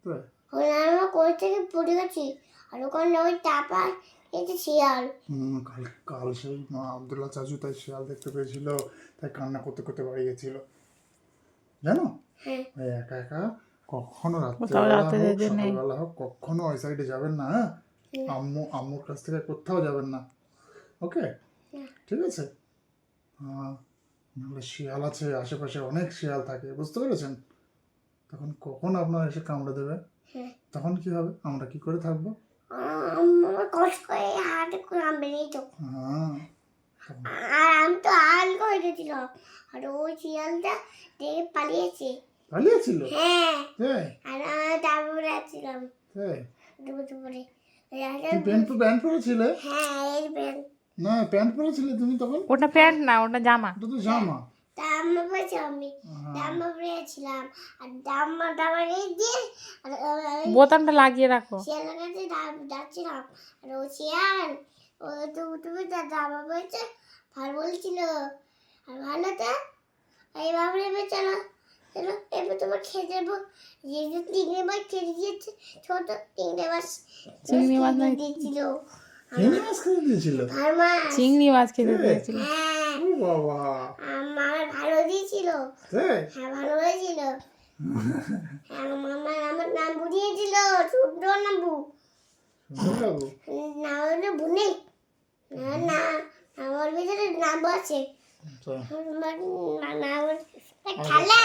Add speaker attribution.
Speaker 1: তাই
Speaker 2: আমরা কোল থেকে পড়ে গেছি আর ওখানে ওই টাপা এটা শিয়াল।
Speaker 1: কাল কাল সেই আব্দুল্লাহ চাচু তাই শিয়াল দেখতে পেয়েছিল, তাই কান্না করতে করতে বাড়ি গেছিল জানো।
Speaker 2: হ্যাঁ
Speaker 1: ওই একা একা কখনো
Speaker 3: কোথাও
Speaker 1: রাত্রেবেলা
Speaker 3: রাতে
Speaker 1: হোক
Speaker 3: যেতে নেই।
Speaker 1: সকালবেলা হোক কখনো ওই সাইডে যাবেন না, হ্যাঁ? আম্মুর কাছ থেকে কোথাও যাবেন না, ওকে? ঠিক আছে। নাহলে শিয়াল আছে আশেপাশে, অনেক শিয়াল থাকে, বুঝতে পেরেছেন? তখন কখন আপনার এসে কামড়ে দেবে,
Speaker 2: হ্যাঁ
Speaker 1: তখন কি হবে, আমরা কি করে থাকবো?
Speaker 2: আমার কষ্ট করে হাতে কামড়ে নিত
Speaker 1: হ্যাঁ
Speaker 2: আর আমি তো আল করে গেছিলাম আর ওই শিয়ালটা দেখে পালিয়েছে।
Speaker 1: পালিয়েছিল?
Speaker 2: হ্যাঁ
Speaker 1: তাই
Speaker 2: আর আমি তারপরে আসছিলাম
Speaker 1: তাই
Speaker 2: দুপুরে।
Speaker 1: তুই প্যান্ট পরেছিলে?
Speaker 2: হ্যাঁ এই প্যান্ট
Speaker 1: না প্যান্ট পরেছিলে তুমি তখন?
Speaker 3: ওটা প্যান্ট না, ওটা জামা।
Speaker 1: ওটা তো জামা।
Speaker 2: জামা পরেছি আমি, জামা পরেছিলাম আর জামা দিয়ে আর
Speaker 3: বোতামটা লাগিয়ে রাখো।
Speaker 2: শিয়ালের কাছে যাচ্ছিলাম আর ও শিয়াল ও তো তুমি তার জামা পরেছে ভালো বলছিল আর ভালোতে এইভাবে নেবে চলো চলো এবার তোমার খেয়ে দেবো। যে চিংড়ি মাছ খেতে দিয়েছে, ছোট চিংড়ি মাছ
Speaker 3: চিংড়ি মাছ না,
Speaker 2: দিয়েছিল
Speaker 1: চিংড়ি মাছ খেতে দিয়েছিল?
Speaker 2: ভালো মাছ।
Speaker 3: চিংড়ি মাছ খেতে দিয়েছিল।
Speaker 2: হ্যাঁ
Speaker 1: ও বাবা,
Speaker 2: আমার ভালো দিয়েছিল।
Speaker 1: তাই
Speaker 2: হ্যাঁ ভালো হয়েছিল। হ্যাঁ আমার নাম বুঝিয়েছিল সুন্দর নাম্বু
Speaker 1: সুন্দর বাবু।
Speaker 2: না হলে বুনে না না আমার ভিতরে নাম আছে
Speaker 1: আচ্ছা
Speaker 2: নাম খেলা